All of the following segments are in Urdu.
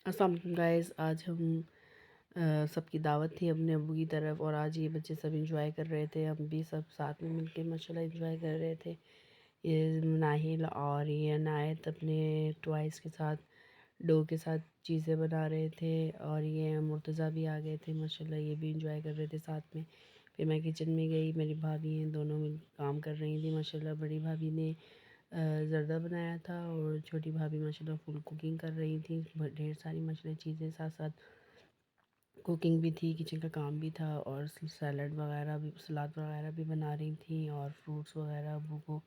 السلام علیکم گائز، آج ہم سب کی دعوت تھی اپنے ابو کی طرف، اور آج یہ بچے سب انجوائے کر رہے تھے، ہم بھی سب ساتھ میں مل کے ماشاءاللہ انجوائے کر رہے تھے۔ یہ ناہل اور یہ عنایت اپنے ٹوائز کے ساتھ، ڈو کے ساتھ چیزیں بنا رہے تھے، اور یہ مرتضیٰ بھی آ گئے تھے ماشاءاللہ، یہ بھی انجوائے کر رہے تھے ساتھ میں۔ پھر میں کچن میں گئی، میری بھابھی ہیں دونوں مل کام کر رہی تھیں ماشاءاللہ۔ بڑی بھابھی نے زردہ بنایا تھا، اور چھوٹی بھابھی ماشاءاللہ فل کوکنگ کر رہی تھیں، ڈھیر ساری ماشاءاللہ چیزیں، ساتھ ساتھ کوکنگ بھی تھی، کچن کا کام بھی تھا، اور سیلڈ وغیرہ بھی، سلاد وغیرہ بھی بنا رہی تھیں، اور فروٹس وغیرہ ابو کو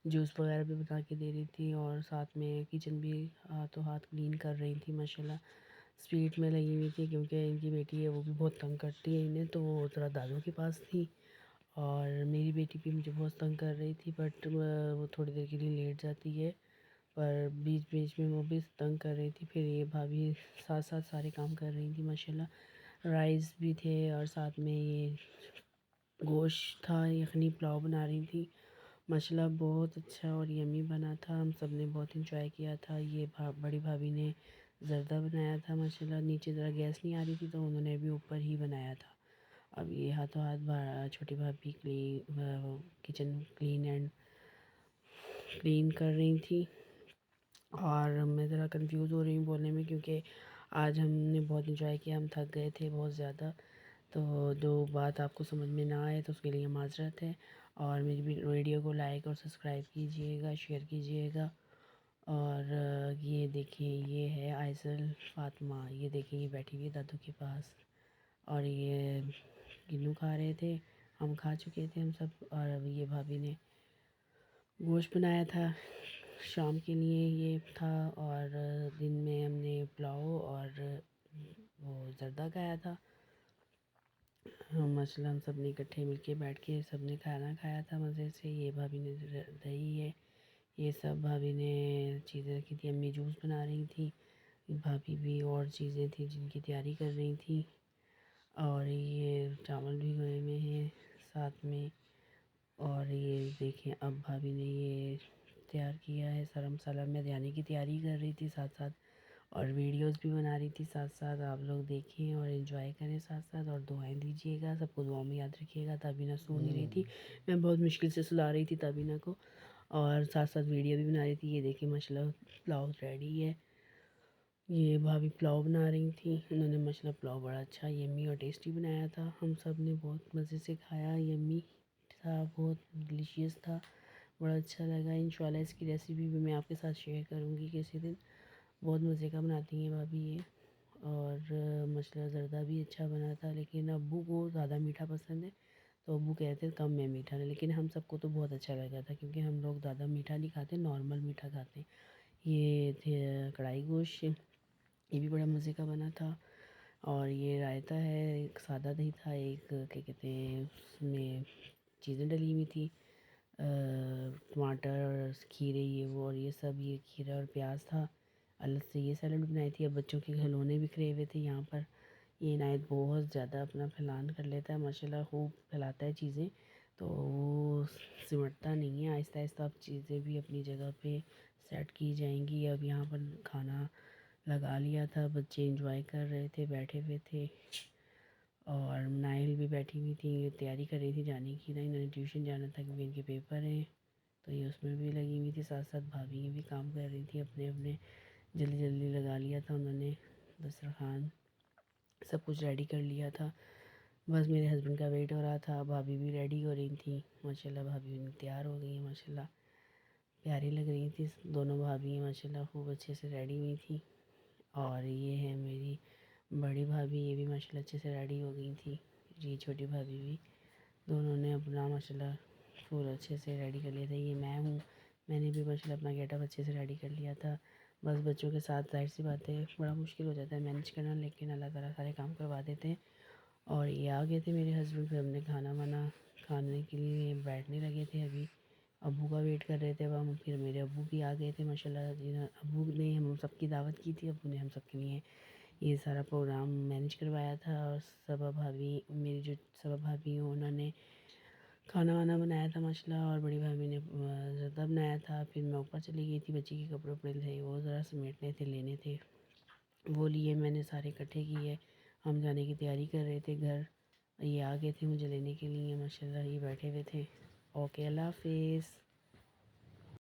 جوس وغیرہ بھی بنا کے دے رہی تھیں، اور ساتھ میں کچن بھی ہاتھوں ہاتھ کلین کر رہی تھیں ماشاءاللہ۔ اسپیڈ میں لگی ہوئی تھی کیونکہ ان کی بیٹی ہے وہ بھی بہت تنگ کرتی ہے انہیں، تو وہ ذرا دادوں کے پاس تھی، اور میری بیٹی بھی مجھے بہت تنگ کر رہی تھی، بٹ وہ تھوڑی دیر کے لیے لیٹ جاتی ہے، پر بیچ بیچ میں وہ بھی تنگ کر رہی تھی۔ پھر یہ بھابھی ساتھ ساتھ سارے کام کر رہی تھیں ماشاءاللہ۔ رائس بھی تھے، اور ساتھ میں یہ گوشت تھا، یخنی پلاؤ بنا رہی تھی ماشاءاللہ، بہت اچھا اور یمی بنا تھا، ہم سب نے بہت انجوائے کیا تھا۔ یہ بڑی بھابھی نے زردہ بنایا تھا ماشاءاللہ، نیچے ذرا گیس نہیں آ رہی تھی تو انہوں نے بھی اوپر ہی بنایا تھا۔ اب یہ ہاتھوں ہاتھ چھوٹی بھابھی کچن کلین کر رہی تھی، اور میں ذرا کنفیوز ہو رہی ہوں بولنے میں کیونکہ آج ہم نے بہت انجوائے کیا، ہم تھک گئے تھے بہت زیادہ، تو جو بات آپ کو سمجھ میں نہ آئے تو اس کے لیے معذرت ہے، اور میری ویڈیو کو لائک اور سبسکرائب کیجئے گا، شیئر کیجئے گا۔ اور یہ دیکھیں، یہ ہے آئزل فاطمہ، یہ دیکھیں یہ بیٹھی ہوئی ہے دادو کے پاس، اور یہ گنو کھا رہے تھے، ہم کھا چکے تھے ہم سب، اور اب یہ بھابھی نے گوشت بنایا تھا شام کے لیے یہ تھا، اور دن میں ہم نے پلاؤ اور وہ زردہ کھایا تھا ماشاءاللہ۔ ہم سب نے اکٹھے مل کے بیٹھ کے سب نے کھانا کھایا تھا مزے سے۔ یہ بھابھی نے دہی ہے، یہ سب بھابھی نے چیزیں رکھی تھی، امی جوس بنا رہی تھی، بھابھی بھی اور چیزیں تھیں جن کی تیاری کر رہی تھی، اور یہ چاول بھی گئے ہوئے ہیں ساتھ میں، اور یہ دیکھیں اب بھابھی نے یہ تیار کیا ہے سارا مسالہ، میں بریانی کی تیاری کر رہی تھی ساتھ ساتھ، اور ویڈیوز بھی بنا رہی تھی ساتھ ساتھ، آپ لوگ دیکھیں اور انجوائے کریں ساتھ ساتھ، اور دعائیں دیجیے گا، سب کو دعاؤں میں یاد رکھیے گا۔ تابینہ سو نہیں رہی تھی، میں بہت مشکل سے سلا رہی تھی تابینہ کو، اور ساتھ ساتھ ویڈیو بھی بنا رہی تھی۔ یہ دیکھیں ماشاءاللہ پلاؤ ریڈی ہے، یہ بھابھی پلاؤ بنا رہی تھی، انہوں نے ماشاءاللہ پلاؤ بڑا اچھا یمی اور ٹیسٹی بنایا تھا، ہم سب نے بہت مزے سے کھایا، یمی تھا، بہت ڈیلیشیس تھا، بڑا اچھا لگا۔ انشاءاللہ اس کی ریسیپی بھی میں آپ کے ساتھ شیئر کروں گی کسی دن، بہت مزے کا بناتی ہیں بھابھی یہ، اور ماشاءاللہ زردہ بھی اچھا بنا تھا، لیکن ابو کو زیادہ میٹھا پسند ہے تو ابو کہتے ہیں کم میں میٹھا ہے، لیکن ہم سب کو تو بہت اچھا لگا تھا کیونکہ ہم لوگ زیادہ میٹھا نہیں کھاتے، نارمل میٹھا کھاتے ہیں۔ یہ تھے کڑھائی گوشت، یہ بھی بڑا مزے کا بنا تھا، اور یہ رائتا ہے، ایک سادہ دہی تھا، ایک کیا کہتے ہیں اس میں چیزیں ڈلی ہوئی تھی، ٹماٹر اور کھیرے، یہ وہ، اور یہ سب، یہ کھیرا اور پیاز تھا، الگ سے یہ سیلڈ بنائی تھی۔ اب بچوں کے کھلونے بکھرے ہوئے تھے یہاں پر، یہ عنایت بہت زیادہ اپنا پھیلان کر لیتا ہے ماشاءاللہ، خوب پھیلاتا ہے چیزیں، تو وہ سمٹتا نہیں ہے، آہستہ آہستہ اب چیزیں بھی اپنی جگہ پہ سیٹ کی جائیں گی۔ اب یہاں پر کھانا لگا لیا تھا، بچے انجوائے کر رہے تھے، بیٹھے ہوئے تھے، اور نائل بھی بیٹھی ہوئی تھی، تیاری کر رہی تھی جانے کی، انہوں نے ٹیوشن جانا تھا کیونکہ ان کے پیپر ہیں، تو یہ اس میں بھی لگی ہوئی تھی، ساتھ ساتھ بھابھی بھی کام کر رہی تھی اپنے اپنے، جلدی جلدی لگا لیا تھا انہوں نے دسترخوان، سب کچھ ریڈی کر لیا تھا، بس میرے ہسبینڈ کا ویٹ ہو رہا تھا۔ بھابھی بھی ریڈی ہو رہی تھی ماشاءاللہ، بھابھی تیار ہو گئی ہیں ماشاءاللہ، پیاری لگ رہی تھی دونوں بھابھی ماشاءاللہ، خوب اچھے سے ریڈی ہوئی تھی، اور یہ ہے میری بڑی بھابھی، یہ بھی ماشاءاللہ اچھے سے ریڈی ہو گئی تھی، یہ چھوٹی بھابھی بھی، دونوں نے اپنا ماشاءاللہ پورا اچھے سے ریڈی کر لیا تھا۔ یہ میں ہوں، میں نے بھی ماشاءاللہ اپنا گیٹ اپ اچھے سے ریڈی کر لیا تھا، بس بچوں کے ساتھ ظاہر سی بات ہے بڑا مشکل ہو جاتا ہے مینیج کرنا، لیکن اللہ تعالیٰ سارے کام کروا دیتے ہیں، اور یہ آ گئے تھے میرے ہسبینڈ، پھر ہم نے کھانا وانا کھانے کے لیے بیٹھنے لگے تھے، ابھی ابو کا ویٹ کر رہے تھے، اب ہم پھر میرے ابو بھی آ گئے تھے ماشاءاللہ، ابو نے ہم سب کی دعوت کی تھی، ابو نے ہم سب کے لیے یہ سارا پروگرام مینیج کروایا تھا، اور صبا بھابھی، میری جو صبا بھابھی ہیں انہوں نے کھانا وانا بنایا تھا ماشاءاللہ، اور بڑی بھابھی نے زردہ بنایا تھا، پھر میں اوپر چلی گئی تھی، بچی کے کپڑے وپڑے تھے وہ ذرا سمیٹنے تھے، لینے تھے، وہ لیے میں نے سارے اکٹھے کیے. ہم جانے کی تیاری کر رہے تھے گھر. یہ آ گئے تھے مجھے لینے کے لیے ماشاء اللہ، یہ بیٹھے ہوئے تھے. اوکے، اللہ حافظ.